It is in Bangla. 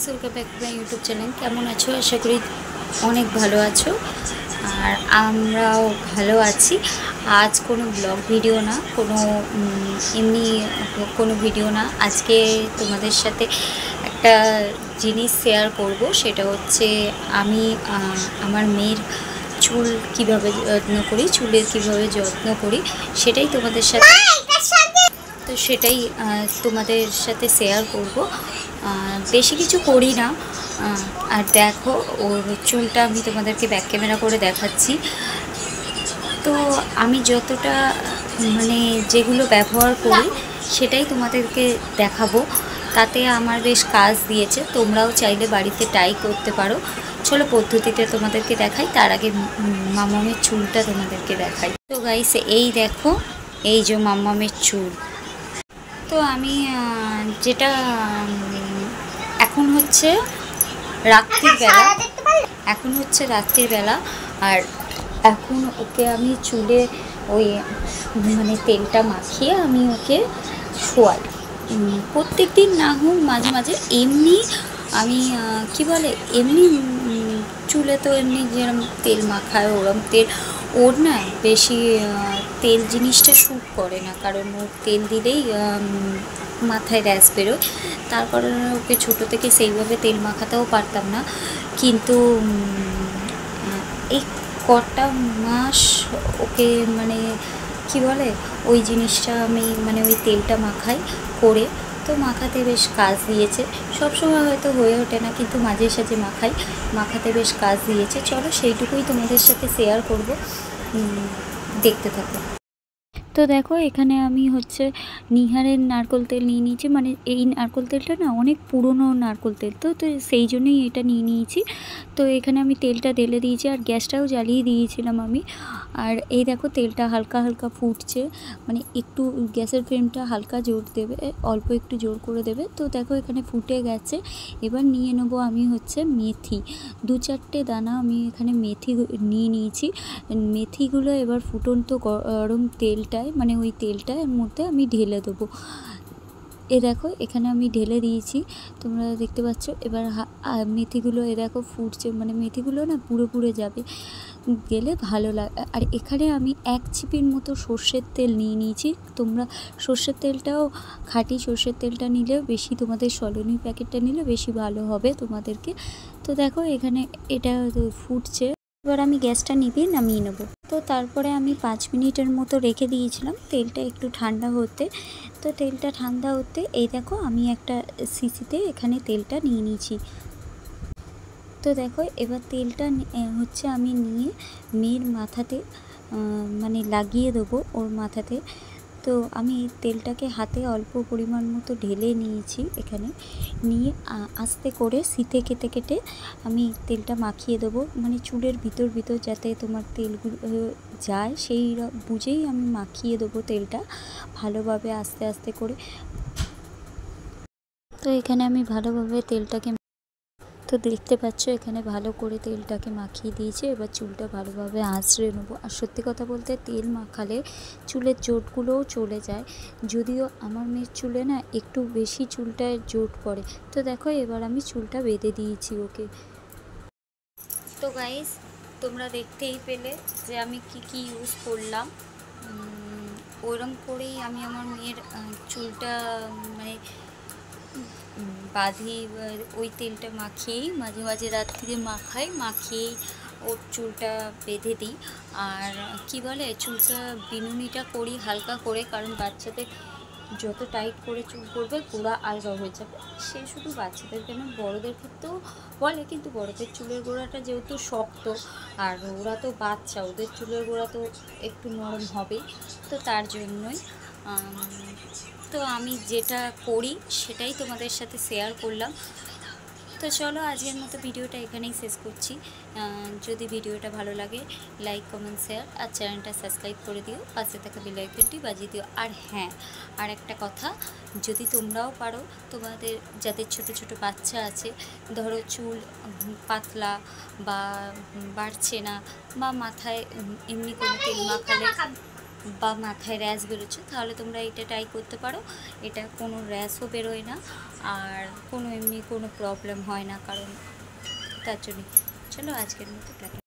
Friends welcome back to my YouTube channel. केमन आछो? आशा करी अनेक भालो आछो और आमराओ भालो आछि। आज कोनो ब्लग भिडियो ना, कोनो एमनी कोनो भिडियो ना। आज के तोमादेर साथे एकटा जिनिस शेयर करब, सेटा होच्छे आमी आमार मेयेर चुल किभाबे यत्न करी, चुलेर किभाबे यत्न करी सेटाई तोमादेर साथे, तो सेटाई तोमादेर साथे शेयर करब। बेशी किछु करी ना। और देखो ओर चुलटा आमी तोमादेरके बैक कैमेरा करे देखाच्छि। तो आमी जतटा माने जेगुलो व्यवहार करी सेटाई तोमादेरके देखाबो। ताते आमार बेश काज दियेছে। तोमराও चाइले बाड़ीते ट्राई करते पारो। चलो पद्धतिते तोमादेरके देखाई, तार आगे मामामेर चुलटा तोमादेरके देखाई। तो गाइस এই দেখো, এই যে মাম্মামের চুল। তো আমি যেটা এখন হচ্ছে রাত্রির বেলা, আর এখন ওকে আমি চুলে ওই মানে তেলটা মাখিয়ে আমি ওকে শোয়াই। প্রত্যেক দিন না হোক মাঝে মাঝে এমনি আমি কি বলে এমনি চুলে তো এমনি যেরকম তেল মাখায় ওরকম তেল ওর না বেশি তেল জিনিসটা শ্যুট করে না, কারণ ওর তেল দিলেই মাথায় র্যাশ বেরোয়। তার কারণে ওকে ছোটো থেকে সেইভাবে তেল মাখাতেও পারতাম না, কিন্তু এই কটা মাস ওকে মানে কি বলে ওই জিনিসটা আমি মানে ওই তেলটা মাখাই করে, তো মাখাতে বেশ কাজ দিয়েছে। সব সময় হয়তো হয়ে ওঠে না, কিন্তু মাঝে সাঝে মাখাতে বেশ কাজ দিয়েছে। চলো সেইটুকুই তোমাদের সাথে শেয়ার করব, দেখতে থাকো। তো দেখো এখানে আমি হচ্ছে নিহারের নারকেল তেল নিয়ে নিয়েছি। মানে এই নারকেল তেলটা না অনেক পুরনো নারকেল তেল, তো সেই জন্যই এটা নিয়ে নিয়েছি। তো এখানে আমি তেলটা ঢেলে দিয়েছি আর গ্যাসটাও জ্বালিয়ে দিয়েছিলাম আমি। আর এই দেখো তেলটা হালকা হালকা ফুটছে, মানে একটু গ্যাসের ফ্লেমটা হালকা জোর দেবে, অল্প একটু জোর করে দেবে। তো দেখো এখানে ফুটে গেছে। এবার নিয়ে নেবো আমি হচ্ছে মেথি, 2-4টে দানা আমি এখানে মেথি নিয়ে নিয়েছি। মেথিগুলো এবার ফুটন্ত গরম তেলটায় মানে ওই তেলটার মধ্যে আমি ঢেলে দেবো। এ দেখো এখানে আমি ঢেলে দিয়েছি, তোমরা দেখতে পাচ্ছ। এবার মেথিগুলো এ দেখো ফুটছে, মানে মেথিগুলো না পুড়ে যাবে, গেলে ভালো লাগে। আর এখানে আমি 1 চিপির মতো সর্ষের তেল নিয়ে নিয়েছি। তোমরা সর্ষের তেলটাও খাঁটি সর্ষের তেলটা নিলে বেশি, তোমাদের সলনি প্যাকেটটা নিলে বেশি ভালো হবে তোমাদেরকে। তো দেখো এখানে এটা ফুটছে, এবার আমি গ্যাসটা নামিয়ে নেব। তো তারপরে আমি 5 মিনিটের মতো রেখে দিয়েছিলাম তেলটা একটু ঠান্ডা হতে। তো তেলটা ঠান্ডা হতে এই দেখো আমি একটা শিশিতে এখানে তেলটা নিয়ে নিয়েছি। তো দেখো এবার তেলটা হচ্ছে আমি নিয়ে মেয়ের মাথাতে মানে লাগিয়ে দেবো ওর মাথাতে। তো আমি তেলটাকে হাতে অল্প পরিমাণ মতো ঢেলে নিয়েছি, এখানে নিয়ে আস্তে করে শীতে কেটে কেটে আমি তেলটা মাখিয়ে দেবো, মানে চুলের ভিতর যাতে তোমার তেলগুলো যায় সেই বুঝেই আমি মাখিয়ে দেবো তেলটা ভালোভাবে আস্তে আস্তে করে। তো এখানে আমি ভালোভাবে তেলটাকে তো দেখতে পাচ্ছ এখানে ভালো করে তেলটাকে মাখিয়ে দিয়েছি। এবার চুলটা ভালোভাবে আঁচড়ে নেবো। আর সত্যি কথা বলতে তেল মাখালে চুলের জোটগুলোও চলে যায়, যদিও আমার মেয়ের চুলে না একটু বেশি চুলটায় জোট পড়ে। তো দেখো এবার আমি চুলটা বেঁধে দিয়েছি ওকে। তো গাইস তোমরা দেখতেই পেলে যে আমি কি ইউজ করলাম, ওরম করেই আমি আমার মেয়ের চুলটা মানে বাঁধি। ওই তেলটা মাখিয়েই মাঝে মাঝে রাত্রিরে মাখিয়েই ওর চুলটা বেঁধে দিই। আর কি বলে চুলটা বিনুনিটা করি হালকা করে, কারণ বাচ্চাদের যত টাইট করে চুল করবে গোড়া আলগা হয়ে যাবে। সে শুধু বাচ্চাদের কেন বড়োদের ক্ষেত্রেও বলে, কিন্তু বড়োদের চুলের গোড়াটা যেহেতু শক্ত আর ওরা তো বাচ্চা, ওদের চুলের গোড়া তো একটু নরম হবেই। তো তার জন্যই তো আমি যেটা করি সেটাই তোমাদের সাথে শেয়ার করলাম। তো চলো আজকের মতো ভিডিওটা এখানেই শেষ করছি। যদি ভিডিওটা ভালো লাগে লাইক কমেন্ট শেয়ার আর চ্যানেলটা সাবস্ক্রাইব করে দিও, পাশে থাকা বেল আইকনটি বাজিয়ে দিও। আর হ্যাঁ, আর একটা কথা, যদি তোমরাও পারো তোমাদের যাদের ছোট ছোট বাচ্চা আছে, ধরো চুল পাতলা বা বাড়ছে না বা মাথায় এমনি কোনো তেল মাখালে বা মাথায় র্যাশ বেরোচ্ছে, তাহলে তোমরা এটা ট্রাই করতে পারো। এটা কোনো র্যাশও বেরোয় না, আর কোনো এমনি কোনো প্রবলেম হয় না, কারণ তার জন্যই। চলো আজকের মতো টাটা।